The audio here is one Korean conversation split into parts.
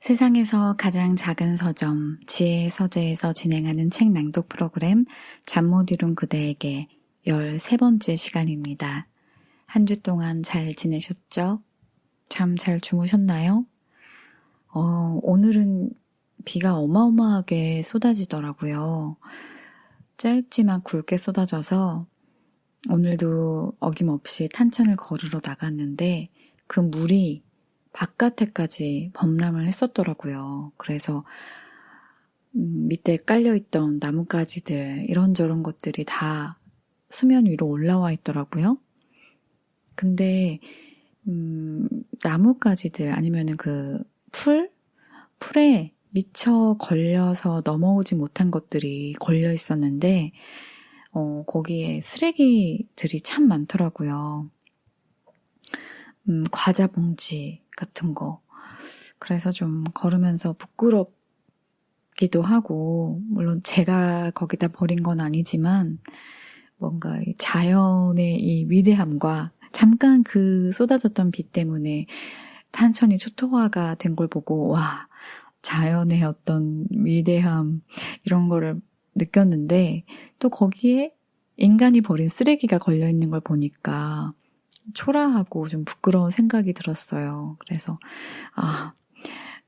세상에서 가장 작은 서점, 지혜의 서재에서 진행하는 책 낭독 프로그램 잠 못 이룬 그대에게 13번째 시간입니다. 한 주 동안 잘 지내셨죠? 잠 잘 주무셨나요? 오늘은 비가 어마어마하게 쏟아지더라고요. 짧지만 굵게 쏟아져서 오늘도 어김없이 탄천을 걸으러 나갔는데 그 물이 바깥에까지 범람을 했었더라고요. 그래서 밑에 깔려있던 나뭇가지들 이런저런 것들이 다 수면 위로 올라와 있더라고요. 근데 나뭇가지들 아니면은 그 풀에 미처 걸려서 넘어오지 못한 것들이 걸려 있었는데 거기에 쓰레기들이 참 많더라고요. 과자 봉지 같은 거. 그래서 좀 걸으면서 부끄럽기도 하고, 물론 제가 거기다 버린 건 아니지만, 뭔가 이 자연의 이 위대함과 잠깐 그 쏟아졌던 비 때문에 탄천이 초토화가 된 걸 보고, 와, 자연의 어떤 위대함, 이런 거를 느꼈는데, 또 거기에 인간이 버린 쓰레기가 걸려있는 걸 보니까, 초라하고 좀 부끄러운 생각이 들었어요. 그래서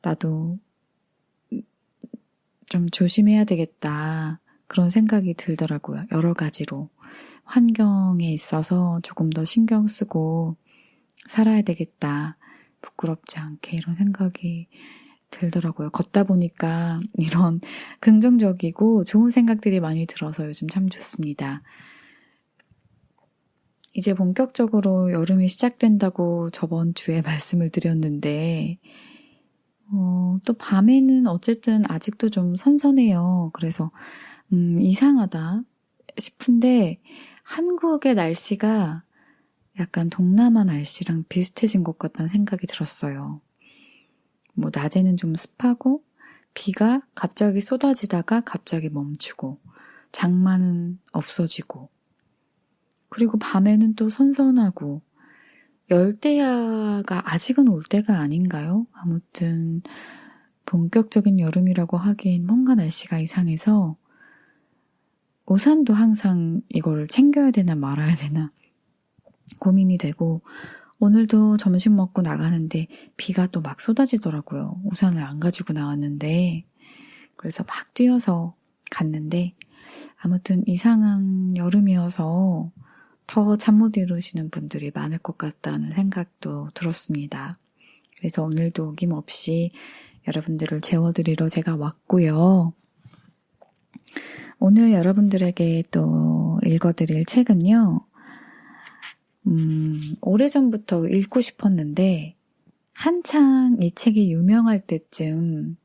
나도 좀 조심해야 되겠다 그런 생각이 들더라고요. 여러 가지로 환경에 있어서 조금 더 신경 쓰고 살아야 되겠다. 부끄럽지 않게 이런 생각이 들더라고요. 걷다 보니까 이런 긍정적이고 좋은 생각들이 많이 들어서 요즘 참 좋습니다. 이제 본격적으로 여름이 시작된다고 저번 주에 말씀을 드렸는데 또 밤에는 어쨌든 아직도 좀 선선해요. 그래서 이상하다 싶은데 한국의 날씨가 약간 동남아 날씨랑 비슷해진 것 같다는 생각이 들었어요. 낮에는 좀 습하고 비가 갑자기 쏟아지다가 갑자기 멈추고 장마는 없어지고 그리고 밤에는 또 선선하고 열대야가 아직은 올 때가 아닌가요? 아무튼 본격적인 여름이라고 하기엔 뭔가 날씨가 이상해서 우산도 항상 이걸 챙겨야 되나 말아야 되나 고민이 되고 오늘도 점심 먹고 나가는데 비가 또 막 쏟아지더라고요. 우산을 안 가지고 나왔는데 그래서 막 뛰어서 갔는데 아무튼 이상한 여름이어서 더 잠 못 이루시는 분들이 많을 것 같다는 생각도 들었습니다. 그래서 오늘도 어김없이 여러분들을 재워드리러 제가 왔고요. 오늘 여러분들에게 또 읽어드릴 책은요. 오래전부터 읽고 싶었는데 한창 이 책이 유명할 때쯤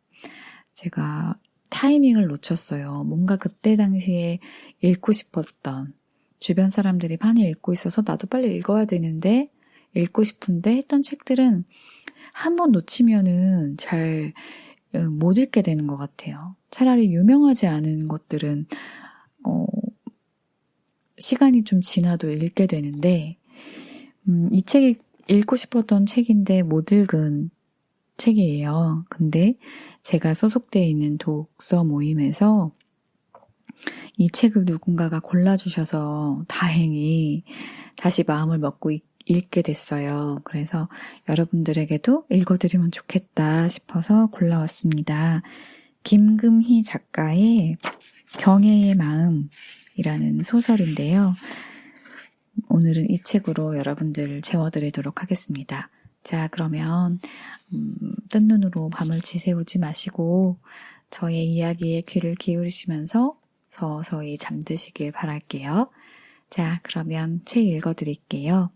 제가 타이밍을 놓쳤어요. 뭔가 그때 당시에 읽고 싶었던 주변 사람들이 많이 읽고 있어서 나도 빨리 읽어야 되는데 읽고 싶은데 했던 책들은 한번 놓치면은 잘 못 읽게 되는 것 같아요. 차라리 유명하지 않은 것들은 시간이 좀 지나도 읽게 되는데 이 책이 읽고 싶었던 책인데 못 읽은 책이에요. 근데 제가 소속되어 있는 독서 모임에서 이 책을 누군가가 골라주셔서 다행히 다시 마음을 먹고 읽게 됐어요. 그래서 여러분들에게도 읽어드리면 좋겠다 싶어서 골라왔습니다. 김금희 작가의 경애의 마음이라는 소설인데요. 오늘은 이 책으로 여러분들 재워드리도록 하겠습니다. 자, 그러면 뜬 눈으로 밤을 지새우지 마시고 저의 이야기에 귀를 기울이시면서 서서히 잠드시길 바랄게요. 자, 그러면 책 읽어드릴게요.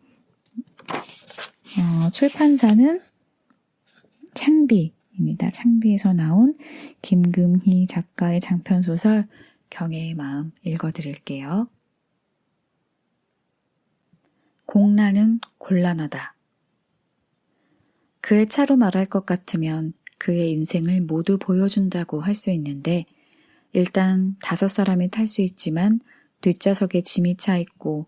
출판사는 창비입니다. 창비에서 나온 김금희 작가의 장편소설 경애의 마음 읽어드릴게요. 공란은 곤란하다. 그의 차로 말할 것 같으면 그의 인생을 모두 보여준다고 할 수 있는데 일단 5사람이 탈 수 있지만 뒷좌석에 짐이 차 있고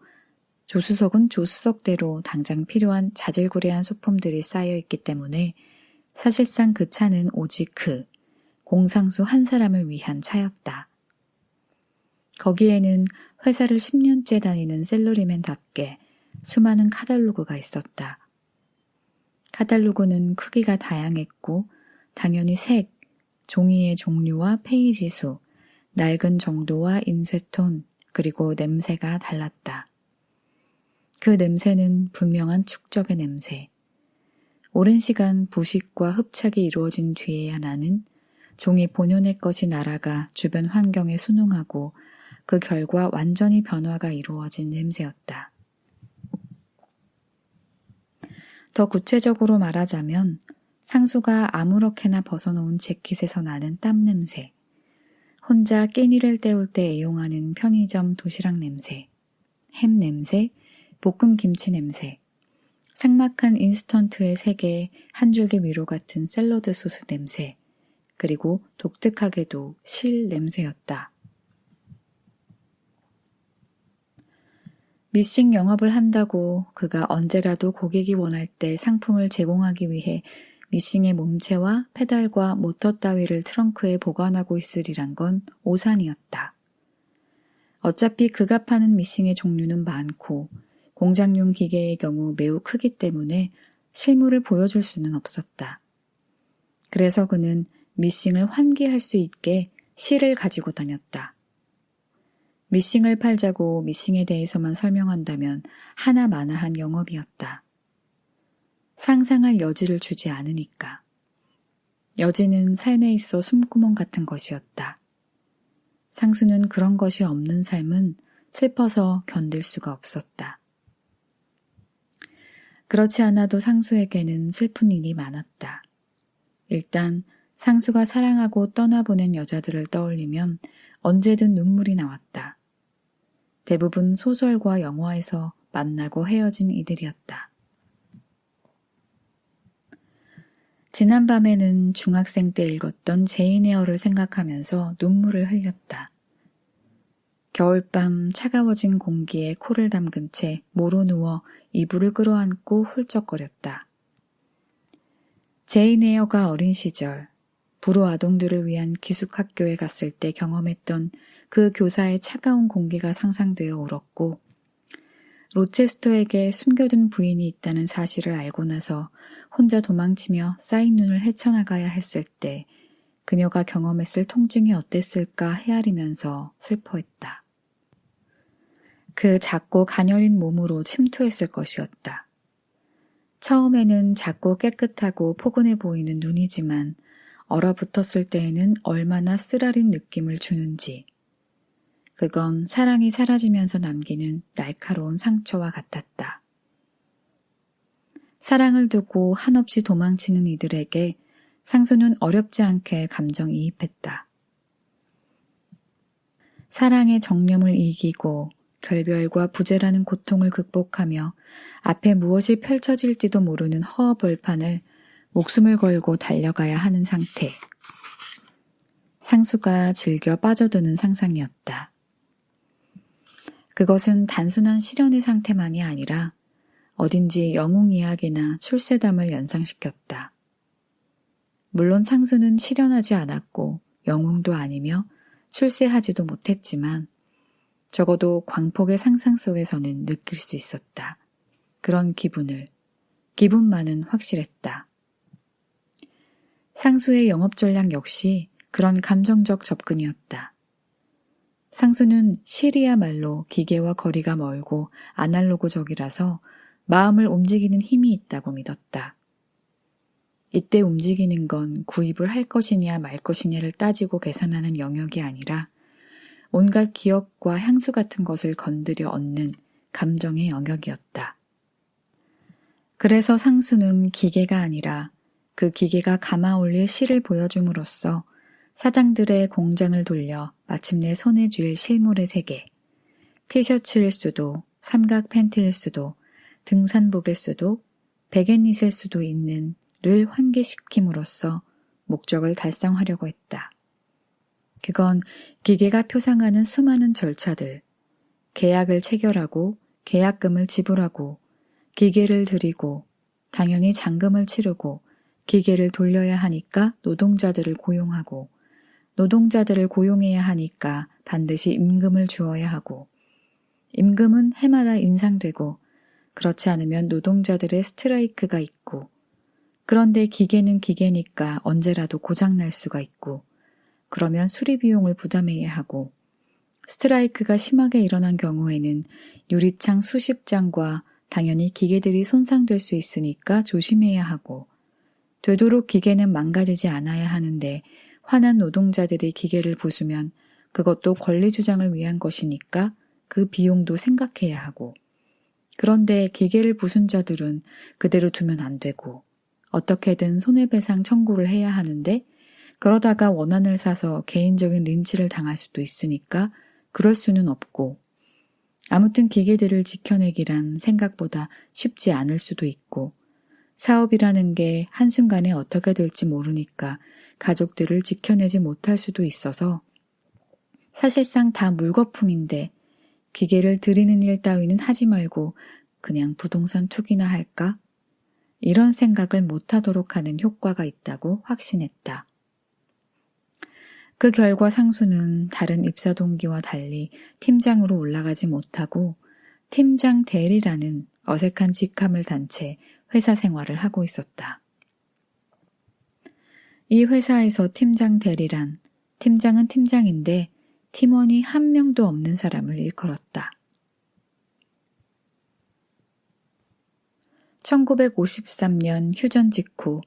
조수석은 조수석대로 당장 필요한 자질구레한 소품들이 쌓여 있기 때문에 사실상 그 차는 오직 공상수 한 사람을 위한 차였다. 거기에는 회사를 10년째 다니는 셀러리맨답게 수많은 카탈로그가 있었다. 카탈로그는 크기가 다양했고 당연히 색, 종이의 종류와 페이지 수, 낡은 정도와 인쇄톤, 그리고 냄새가 달랐다. 그 냄새는 분명한 축적의 냄새. 오랜 시간 부식과 흡착이 이루어진 뒤에야 나는 종이 본연의 것이 날아가 주변 환경에 순응하고 그 결과 완전히 변화가 이루어진 냄새였다. 더 구체적으로 말하자면 상수가 아무렇게나 벗어놓은 재킷에서 나는 땀 냄새, 혼자 끼니를 때울 때 애용하는 편의점 도시락 냄새, 햄 냄새, 볶음 김치 냄새, 삭막한 인스턴트의 색에 한 줄기 위로 같은 샐러드 소스 냄새, 그리고 독특하게도 실 냄새였다. 미싱 영업을 한다고 그가 언제라도 고객이 원할 때 상품을 제공하기 위해 미싱의 몸체와 페달과 모터 따위를 트렁크에 보관하고 있으리란 건 오산이었다. 어차피 그가 파는 미싱의 종류는 많고 공장용 기계의 경우 매우 크기 때문에 실물을 보여줄 수는 없었다. 그래서 그는 미싱을 환기할 수 있게 실을 가지고 다녔다. 미싱을 팔자고 미싱에 대해서만 설명한다면 하나마나한 영업이었다. 상상할 여지를 주지 않으니까. 여지는 삶에 있어 숨구멍 같은 것이었다. 상수는 그런 것이 없는 삶은 슬퍼서 견딜 수가 없었다. 그렇지 않아도 상수에게는 슬픈 일이 많았다. 일단 상수가 사랑하고 떠나보낸 여자들을 떠올리면 언제든 눈물이 나왔다. 대부분 소설과 영화에서 만나고 헤어진 이들이었다. 지난밤에는 중학생 때 읽었던 제인 에어를 생각하면서 눈물을 흘렸다. 겨울밤 차가워진 공기에 코를 담근 채 모로 누워 이불을 끌어안고 훌쩍거렸다. 제인 에어가 어린 시절 불우 아동들을 위한 기숙학교에 갔을 때 경험했던 그 교사의 차가운 공기가 상상되어 울었고 로체스터에게 숨겨둔 부인이 있다는 사실을 알고 나서 혼자 도망치며 쌓인 눈을 헤쳐나가야 했을 때 그녀가 경험했을 통증이 어땠을까 헤아리면서 슬퍼했다. 그 작고 가녀린 몸으로 침투했을 것이었다. 처음에는 작고 깨끗하고 포근해 보이는 눈이지만 얼어붙었을 때에는 얼마나 쓰라린 느낌을 주는지 그건 사랑이 사라지면서 남기는 날카로운 상처와 같았다. 사랑을 두고 한없이 도망치는 이들에게 상수는 어렵지 않게 감정이입했다. 사랑의 정념을 이기고 결별과 부재라는 고통을 극복하며 앞에 무엇이 펼쳐질지도 모르는 허허벌판을 목숨을 걸고 달려가야 하는 상태. 상수가 즐겨 빠져드는 상상이었다. 그것은 단순한 실연의 상태만이 아니라 어딘지 영웅 이야기나 출세담을 연상시켰다. 물론 상수는 실연하지 않았고 영웅도 아니며 출세하지도 못했지만 적어도 광폭의 상상 속에서는 느낄 수 있었다. 그런 기분만은 확실했다. 상수의 영업 전략 역시 그런 감정적 접근이었다. 상수는 실이야말로 기계와 거리가 멀고 아날로그적이라서 마음을 움직이는 힘이 있다고 믿었다. 이때 움직이는 건 구입을 할 것이냐 말 것이냐를 따지고 계산하는 영역이 아니라 온갖 기억과 향수 같은 것을 건드려 얻는 감정의 영역이었다. 그래서 상수는 기계가 아니라 그 기계가 감아올릴 실을 보여줌으로써 사장들의 공장을 돌려 마침내 손에 쥘 실물의 세계, 티셔츠일 수도, 삼각 팬티일 수도, 등산복일 수도, 베갯잇일 수도 있는 를 환기시킴으로써 목적을 달성하려고 했다. 그건 기계가 표상하는 수많은 절차들, 계약을 체결하고 계약금을 지불하고 기계를 들이고 당연히 잔금을 치르고 기계를 돌려야 하니까 노동자들을 고용하고, 노동자들을 고용해야 하니까 반드시 임금을 주어야 하고, 임금은 해마다 인상되고, 그렇지 않으면 노동자들의 스트라이크가 있고, 그런데 기계는 기계니까 언제라도 고장날 수가 있고, 그러면 수리 비용을 부담해야 하고, 스트라이크가 심하게 일어난 경우에는 유리창 수십 장과 당연히 기계들이 손상될 수 있으니까 조심해야 하고, 되도록 기계는 망가지지 않아야 하는데 화난 노동자들이 기계를 부수면 그것도 권리 주장을 위한 것이니까 그 비용도 생각해야 하고, 그런데 기계를 부순 자들은 그대로 두면 안 되고 어떻게든 손해배상 청구를 해야 하는데, 그러다가 원한을 사서 개인적인 린치를 당할 수도 있으니까 그럴 수는 없고, 아무튼 기계들을 지켜내기란 생각보다 쉽지 않을 수도 있고, 사업이라는 게 한순간에 어떻게 될지 모르니까 가족들을 지켜내지 못할 수도 있어서 사실상 다 물거품인데 기계를 들이는 일 따위는 하지 말고 그냥 부동산 투기나 할까? 이런 생각을 못하도록 하는 효과가 있다고 확신했다. 그 결과 상수는 다른 입사 동기와 달리 팀장으로 올라가지 못하고 팀장 대리라는 어색한 직함을 단 채 회사 생활을 하고 있었다. 이 회사에서 팀장 대리란 팀장은 팀장인데 팀원이 한 명도 없는 사람을 일컬었다. 1953년 휴전 직후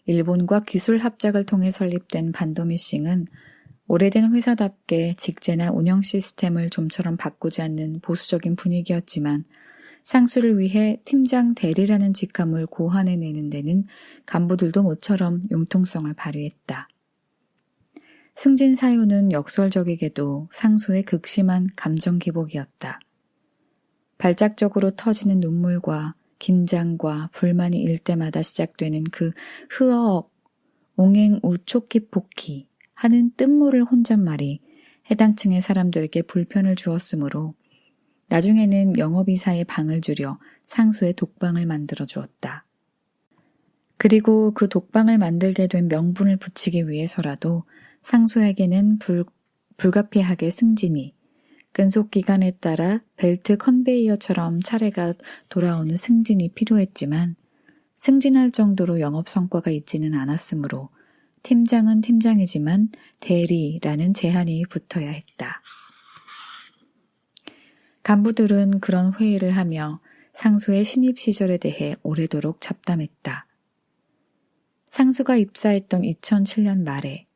일본과 기술 합작을 통해 설립된 반도미싱은 오래된 회사답게 직제나 운영 시스템을 좀처럼 바꾸지 않는 보수적인 분위기였지만, 상수를 위해 팀장 대리라는 직함을 고안해내는 데는 간부들도 모처럼 융통성을 발휘했다. 승진 사유는 역설적이게도 상수의 극심한 감정 기복이었다. 발작적으로 터지는 눈물과 긴장과 불만이 일 때마다 시작되는 그 흐어억, 옹행우초키포키 하는 뜬모를 혼잣말이 해당 층의 사람들에게 불편을 주었으므로 나중에는 영업이사의 방을 줄여 상수의 독방을 만들어 주었다. 그리고 그 독방을 만들게 된 명분을 붙이기 위해서라도 상수에게는 불가피하게 승진이, 끈속기간에 따라 벨트 컨베이어처럼 차례가 돌아오는 승진이 필요했지만, 승진할 정도로 영업 성과가 있지는 않았으므로 팀장은 팀장이지만 대리라는 제한이 붙어야 했다. 간부들은 그런 회의를 하며 상수의 신입 시절에 대해 오래도록 잡담했다. 상수가 입사했던 2007년 말에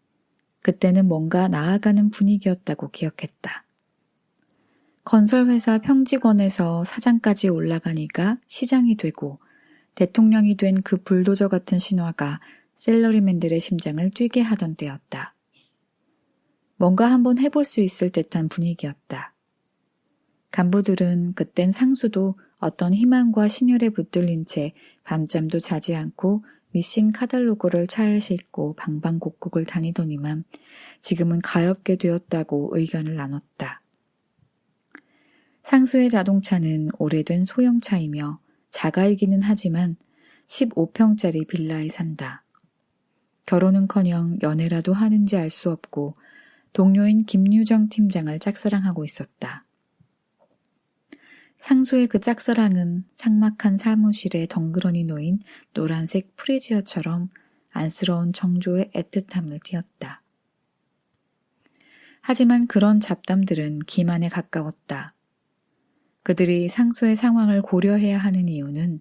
그때는 뭔가 나아가는 분위기였다고 기억했다. 건설회사 평직원에서 사장까지 올라가니까 시장이 되고 대통령이 된 그 불도저 같은 신화가 셀러리맨들의 심장을 뛰게 하던 때였다. 뭔가 한번 해볼 수 있을 듯한 분위기였다. 간부들은 그땐 상수도 어떤 희망과 신혈에 붙들린 채 밤잠도 자지 않고 미싱 카탈로그를 차에 싣고 방방곡곡을 다니더니만 지금은 가엾게 되었다고 의견을 나눴다. 상수의 자동차는 오래된 소형차이며 자가이기는 하지만 15평짜리 빌라에 산다. 결혼은커녕 연애라도 하는지 알 수 없고 동료인 김유정 팀장을 짝사랑하고 있었다. 상수의 그 짝사랑은 삭막한 사무실에 덩그러니 놓인 노란색 프리지어처럼 안쓰러운 정조의 애틋함을 띄었다. 하지만 그런 잡담들은 기만에 가까웠다. 그들이 상수의 상황을 고려해야 하는 이유는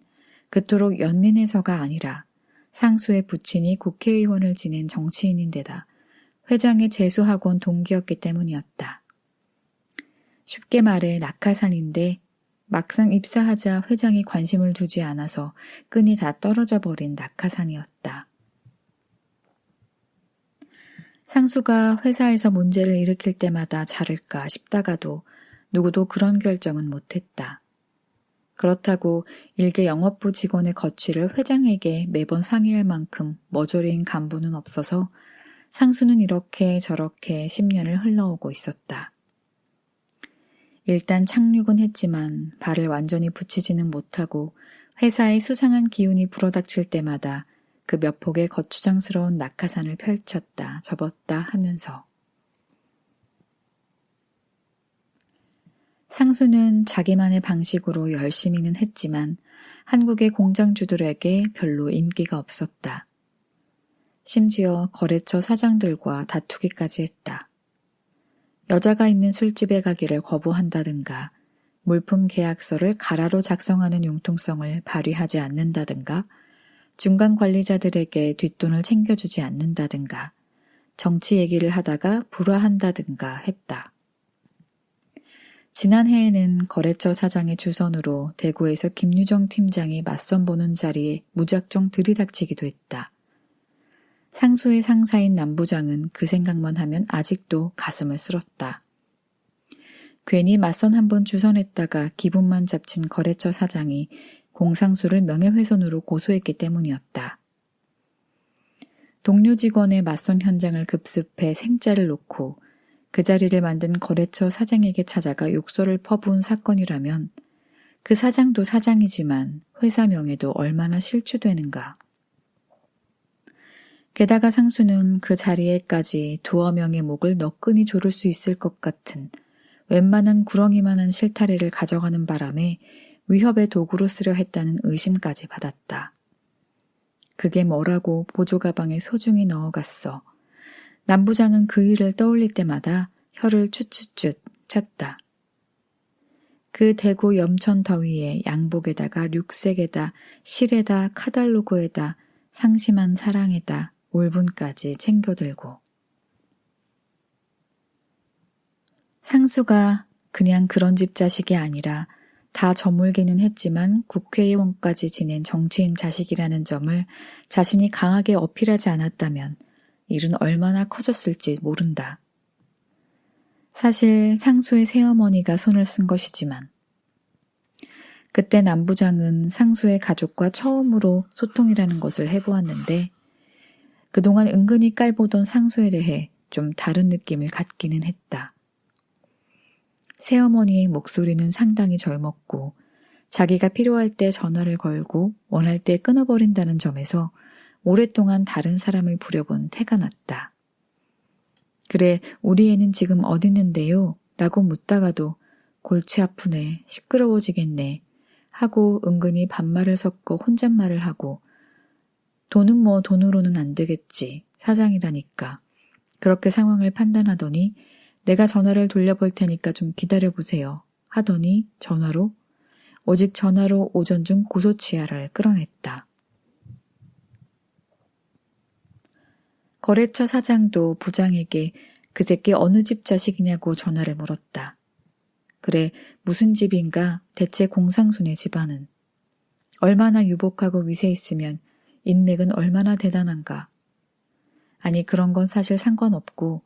그토록 연민해서가 아니라 상수의 부친이 국회의원을 지낸 정치인인데다 회장의 재수학원 동기였기 때문이었다. 쉽게 말해 낙하산인데 막상 입사하자 회장이 관심을 두지 않아서 끈이 다 떨어져 버린 낙하산이었다. 상수가 회사에서 문제를 일으킬 때마다 자를까 싶다가도 누구도 그런 결정은 못했다. 그렇다고 일개 영업부 직원의 거취를 회장에게 매번 상의할 만큼 머저리인 간부는 없어서 상수는 이렇게 저렇게 10년을 흘러오고 있었다. 일단 착륙은 했지만 발을 완전히 붙이지는 못하고 회사에 수상한 기운이 불어닥칠 때마다 그 몇 폭의 거추장스러운 낙하산을 펼쳤다 접었다 하면서. 상수는 자기만의 방식으로 열심히는 했지만 한국의 공장주들에게 별로 인기가 없었다. 심지어 거래처 사장들과 다투기까지 했다. 여자가 있는 술집에 가기를 거부한다든가 물품 계약서를 가라로 작성하는 융통성을 발휘하지 않는다든가 중간 관리자들에게 뒷돈을 챙겨주지 않는다든가 정치 얘기를 하다가 불화한다든가 했다. 지난해에는 거래처 사장의 주선으로 대구에서 김유정 팀장이 맞선 보는 자리에 무작정 들이닥치기도 했다. 상수의 상사인 남부장은 그 생각만 하면 아직도 가슴을 쓸었다. 괜히 맞선 한번 주선했다가 기분만 잡친 거래처 사장이 공상수를 명예훼손으로 고소했기 때문이었다. 동료 직원의 맞선 현장을 급습해 생짜를 놓고 그 자리를 만든 거래처 사장에게 찾아가 욕설을 퍼부은 사건이라면 그 사장도 사장이지만 회사 명예도 얼마나 실추되는가. 게다가 상수는 그 자리에까지 두어 명의 목을 너끈히 조를 수 있을 것 같은 웬만한 구렁이만한 실타래를 가져가는 바람에 위협의 도구로 쓰려 했다는 의심까지 받았다. 그게 뭐라고 보조가방에 소중히 넣어갔어. 남부장은 그 일을 떠올릴 때마다 혀를 쭈쭈쭈 찼다. 그 대구 염천 더위에 양복에다가 륙색에다 실에다 카달로그에다 상심한 사랑에다 울분까지 챙겨들고. 상수가 그냥 그런 집 자식이 아니라 다 저물기는 했지만 국회의원까지 지낸 정치인 자식이라는 점을 자신이 강하게 어필하지 않았다면 일은 얼마나 커졌을지 모른다. 사실 상수의 새어머니가 손을 쓴 것이지만 그때 남부장은 상수의 가족과 처음으로 소통이라는 것을 해보았는데 그동안 은근히 깔보던 상수에 대해 좀 다른 느낌을 갖기는 했다. 새어머니의 목소리는 상당히 젊었고 자기가 필요할 때 전화를 걸고 원할 때 끊어버린다는 점에서 오랫동안 다른 사람을 부려본 태가 났다. 그래, 우리 애는 지금 어디 있는데요? 라고 묻다가도 골치 아프네, 시끄러워지겠네 하고 은근히 반말을 섞어 혼잣말을 하고 돈은 뭐 돈으로는 안 되겠지, 사장이라니까. 그렇게 상황을 판단하더니 내가 전화를 돌려볼 테니까 좀 기다려보세요 하더니 전화로 오직 전화로 오전 중 고소치하를 끌어냈다. 거래처 사장도 부장에게 그 새끼 어느 집 자식이냐고 전화를 물었다. 그래, 무슨 집인가 대체 공상순의 집안은. 얼마나 유복하고 위세 있으면 인맥은 얼마나 대단한가. 아니 그런 건 사실 상관없고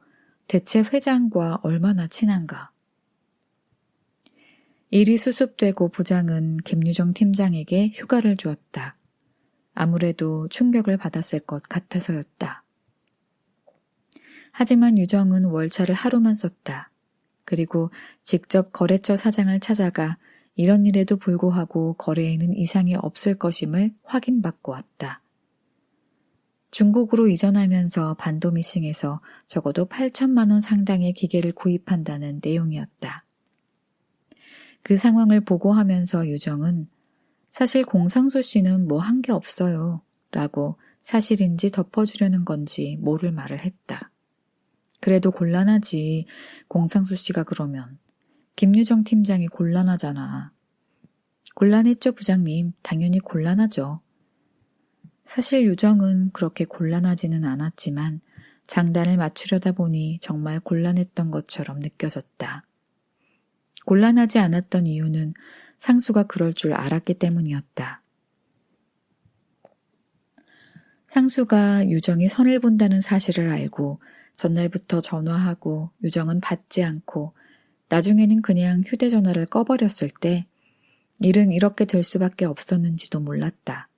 대체 회장과 얼마나 친한가. 일이 수습되고 부장은 김유정 팀장에게 휴가를 주었다. 아무래도 충격을 받았을 것 같아서였다. 하지만 유정은 월차를 하루만 썼다. 그리고 직접 거래처 사장을 찾아가 이런 일에도 불구하고 거래에는 이상이 없을 것임을 확인받고 왔다. 중국으로 이전하면서 반도미싱에서 적어도 8천만 원 상당의 기계를 구입한다는 내용이었다. 그 상황을 보고하면서 유정은 사실 공상수 씨는 뭐 한 게 없어요 라고 사실인지 덮어주려는 건지 모를 말을 했다. 그래도 곤란하지. 공상수 씨가 그러면. 김유정 팀장이 곤란하잖아. 곤란했죠 부장님. 당연히 곤란하죠. 사실 유정은 그렇게 곤란하지는 않았지만 장단을 맞추려다 보니 정말 곤란했던 것처럼 느껴졌다. 곤란하지 않았던 이유는 상수가 그럴 줄 알았기 때문이었다. 상수가 유정이 선을 본다는 사실을 알고 전날부터 전화하고 유정은 받지 않고 나중에는 그냥 휴대전화를 꺼버렸을 때 일은 이렇게 될 수밖에 없었는지도 몰랐다.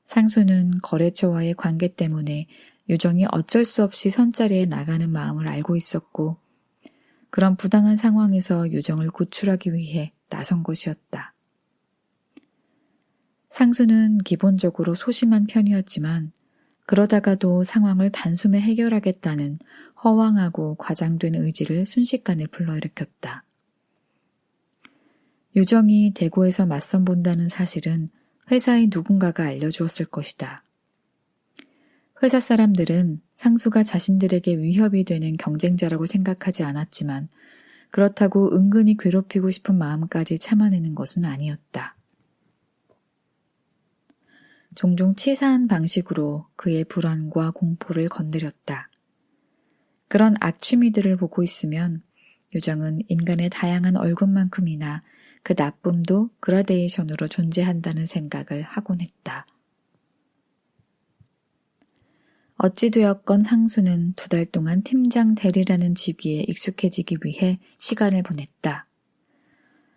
상수는 거래처와의 관계 때문에 유정이 어쩔 수 없이 선자리에 나가는 마음을 알고 있었고 그런 부당한 상황에서 유정을 구출하기 위해 나선 것이었다. 상수는 기본적으로 소심한 편이었지만 그러다가도 상황을 단숨에 해결하겠다는 허황하고 과장된 의지를 순식간에 불러일으켰다. 유정이 대구에서 맞선 본다는 사실은 회사의 누군가가 알려주었을 것이다. 회사 사람들은 상수가 자신들에게 위협이 되는 경쟁자라고 생각하지 않았지만 그렇다고 은근히 괴롭히고 싶은 마음까지 참아내는 것은 아니었다. 종종 치사한 방식으로 그의 불안과 공포를 건드렸다. 그런 악취미들을 보고 있으면 유정은 인간의 다양한 얼굴만큼이나 그 나쁨도 그라데이션으로 존재한다는 생각을 하곤 했다. 어찌되었건 상수는 2달 동안 팀장 대리라는 직위에 익숙해지기 위해 시간을 보냈다.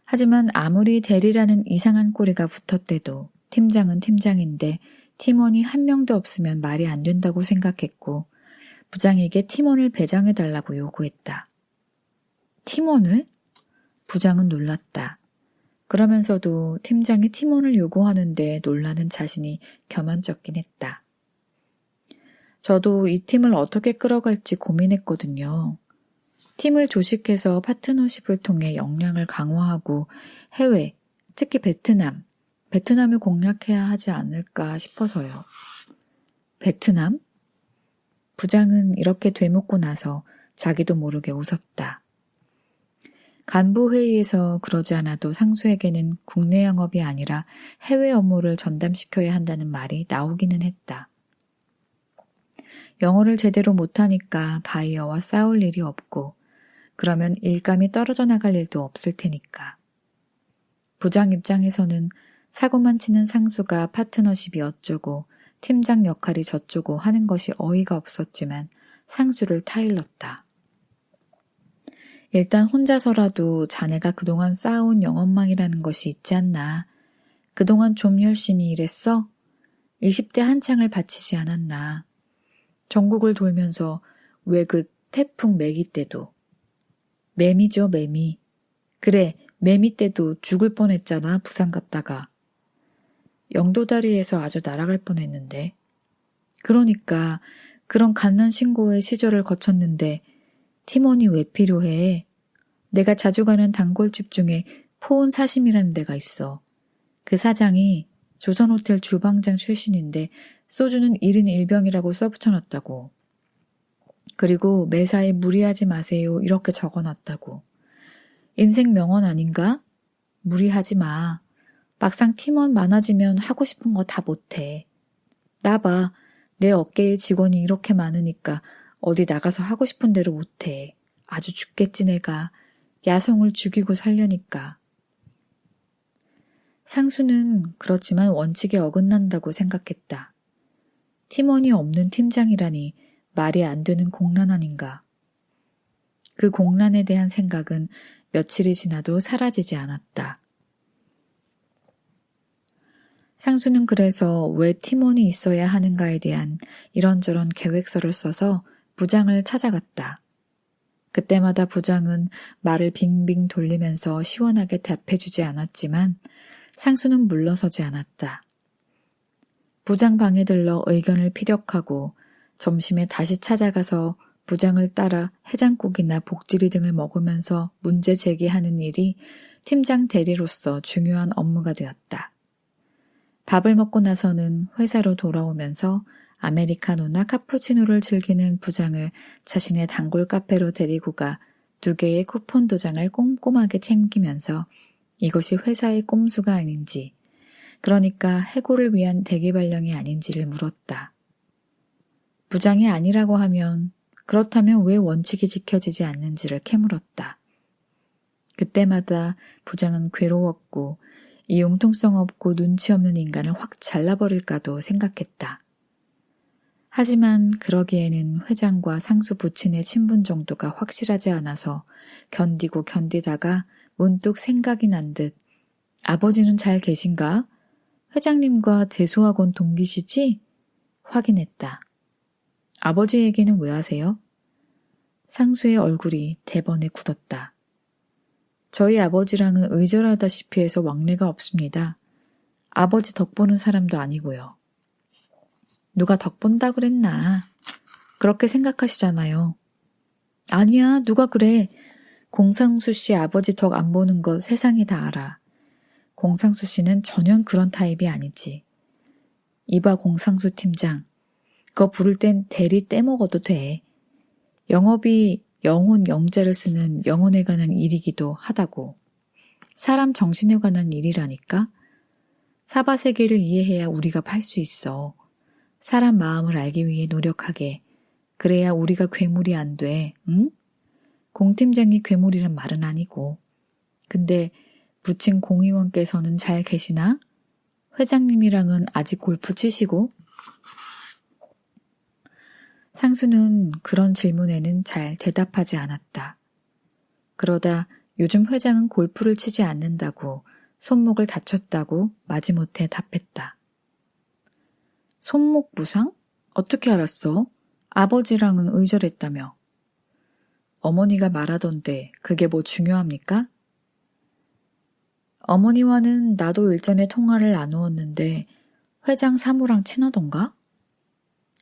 하지만 아무리 대리라는 이상한 꼬리가 붙었대도 팀장은 팀장인데 팀원이 한 명도 없으면 말이 안 된다고 생각했고 부장에게 팀원을 배정해달라고 요구했다. 팀원을? 부장은 놀랐다. 그러면서도 팀장이 팀원을 요구하는데 놀라는 자신이 겸연쩍긴 했다. 저도 이 팀을 어떻게 끌어갈지 고민했거든요. 팀을 조직해서 파트너십을 통해 역량을 강화하고 해외, 특히 베트남을 공략해야 하지 않을까 싶어서요. 베트남? 부장은 이렇게 되묻고 나서 자기도 모르게 웃었다. 간부 회의에서 그러지 않아도 상수에게는 국내 영업이 아니라 해외 업무를 전담시켜야 한다는 말이 나오기는 했다. 영어를 제대로 못하니까 바이어와 싸울 일이 없고 그러면 일감이 떨어져 나갈 일도 없을 테니까. 부장 입장에서는 사고만 치는 상수가 파트너십이 어쩌고 팀장 역할이 저쩌고 하는 것이 어이가 없었지만 상수를 타일렀다. 일단 혼자서라도 자네가 그동안 쌓아온 영업망이라는 것이 있지 않나. 그동안 좀 열심히 일했어? 20대 한창을 바치지 않았나. 전국을 돌면서 왜 그 태풍 매기 때도. 매미죠, 매미. 그래, 매미 때도 죽을 뻔했잖아, 부산 갔다가. 영도다리에서 아주 날아갈 뻔했는데. 그러니까 그런 갓난 신고의 시절을 거쳤는데 팀원이 왜 필요해? 내가 자주 가는 단골집 중에 포은 사심이라는 데가 있어. 그 사장이 조선호텔 주방장 출신인데 소주는 1인 1병이라고 써붙여놨다고. 그리고 매사에 무리하지 마세요 이렇게 적어놨다고. 인생 명언 아닌가? 무리하지 마. 막상 팀원 많아지면 하고 싶은 거 다 못해. 나 봐. 내 어깨에 직원이 이렇게 많으니까 어디 나가서 하고 싶은 대로 못해. 아주 죽겠지 내가. 야성을 죽이고 살려니까. 상수는 그렇지만 원칙에 어긋난다고 생각했다. 팀원이 없는 팀장이라니 말이 안 되는 공란 아닌가. 그 공란에 대한 생각은 며칠이 지나도 사라지지 않았다. 상수는 그래서 왜 팀원이 있어야 하는가에 대한 이런저런 계획서를 써서 부장을 찾아갔다. 그때마다 부장은 말을 빙빙 돌리면서 시원하게 답해주지 않았지만 상수는 물러서지 않았다. 부장 방에 들러 의견을 피력하고 점심에 다시 찾아가서 부장을 따라 해장국이나 복지리 등을 먹으면서 문제 제기하는 일이 팀장 대리로서 중요한 업무가 되었다. 밥을 먹고 나서는 회사로 돌아오면서 아메리카노나 카푸치노를 즐기는 부장을 자신의 단골 카페로 데리고 가 2개의 쿠폰 도장을 꼼꼼하게 챙기면서 이것이 회사의 꼼수가 아닌지, 그러니까 해고를 위한 대기발령이 아닌지를 물었다. 부장이 아니라고 하면 그렇다면 왜 원칙이 지켜지지 않는지를 캐물었다. 그때마다 부장은 괴로웠고 이 융통성 없고 눈치 없는 인간을 확 잘라버릴까도 생각했다. 하지만 그러기에는 회장과 상수 부친의 친분 정도가 확실하지 않아서 견디고 견디다가 문득 생각이 난 듯 아버지는 잘 계신가? 회장님과 재수학원 동기시지? 확인했다. 아버지 얘기는 왜 하세요? 상수의 얼굴이 대번에 굳었다. 저희 아버지랑은 의절하다시피 해서 왕래가 없습니다. 아버지 덕 보는 사람도 아니고요. 누가 덕 본다 그랬나? 그렇게 생각하시잖아요. 아니야, 누가 그래. 공상수 씨 아버지 덕 안 보는 거 세상이 다 알아. 공상수 씨는 전혀 그런 타입이 아니지. 이봐 공상수 팀장. 그거 부를 땐 대리 떼먹어도 돼. 영업이 영혼 영재를 쓰는 영혼에 관한 일이기도 하다고. 사람 정신에 관한 일이라니까. 사바세계를 이해해야 우리가 팔 수 있어. 사람 마음을 알기 위해 노력하게. 그래야 우리가 괴물이 안 돼. 응? 공 팀장이 괴물이란 말은 아니고. 근데 부친 공의원께서는 잘 계시나? 회장님이랑은 아직 골프 치시고? 상수는 그런 질문에는 잘 대답하지 않았다. 그러다 요즘 회장은 골프를 치지 않는다고 손목을 다쳤다고 마지못해 답했다. 손목 부상? 어떻게 알았어? 아버지랑은 의절했다며. 어머니가 말하던데 그게 뭐 중요합니까? 어머니와는 나도 일전에 통화를 나누었는데 회장 사무랑 친하던가?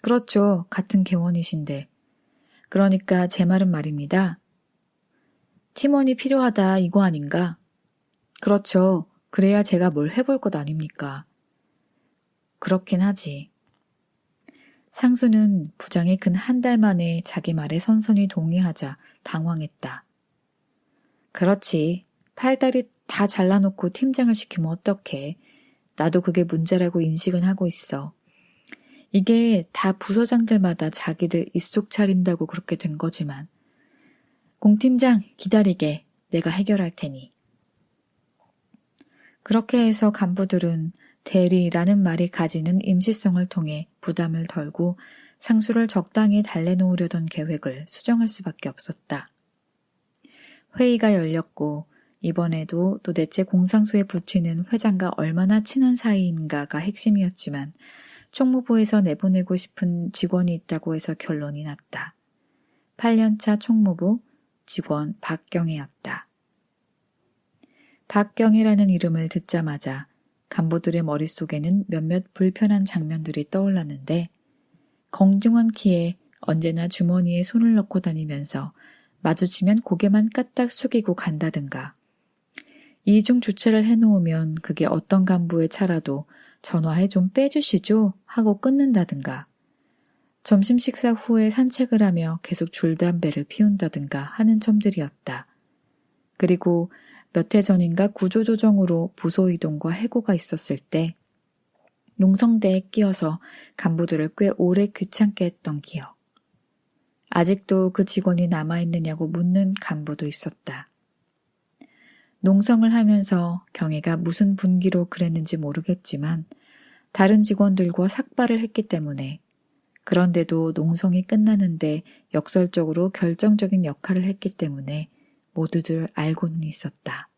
그렇죠. 같은 개원이신데. 그러니까 제 말은 말입니다. 팀원이 필요하다 이거 아닌가? 그렇죠. 그래야 제가 뭘 해볼 것 아닙니까? 그렇긴 하지. 상수는 부장이 근 한 달 만에 자기 말에 선선히 동의하자 당황했다. 그렇지. 팔다리 다 잘라놓고 팀장을 시키면 어떡해. 나도 그게 문제라고 인식은 하고 있어. 이게 다 부서장들마다 자기들 입속 차린다고 그렇게 된 거지만. 공팀장 기다리게. 내가 해결할 테니. 그렇게 해서 간부들은 대리라는 말이 가지는 임시성을 통해 부담을 덜고 상수를 적당히 달래놓으려던 계획을 수정할 수밖에 없었다. 회의가 열렸고 이번에도 도대체 공상수에 붙이는 회장과 얼마나 친한 사이인가가 핵심이었지만 총무부에서 내보내고 싶은 직원이 있다고 해서 결론이 났다. 8년차 총무부 직원 박경혜였다. 박경혜라는 이름을 듣자마자 간부들의 머릿속에는 몇몇 불편한 장면들이 떠올랐는데 공중한 키에 언제나 주머니에 손을 넣고 다니면서 마주치면 고개만 까딱 숙이고 간다든가 이중 주차를 해놓으면 그게 어떤 간부의 차라도 전화해 좀 빼주시죠 하고 끊는다든가 점심 식사 후에 산책을 하며 계속 줄담배를 피운다든가 하는 점들이었다. 그리고 몇 해 전인가 구조조정으로 부서 이동과 해고가 있었을 때 농성대에 끼어서 간부들을 꽤 오래 귀찮게 했던 기억. 아직도 그 직원이 남아있느냐고 묻는 간부도 있었다. 농성을 하면서 경혜가 무슨 분기로 그랬는지 모르겠지만 다른 직원들과 삭발을 했기 때문에 그런데도 농성이 끝나는데 역설적으로 결정적인 역할을 했기 때문에 모두들 알고는 있었다.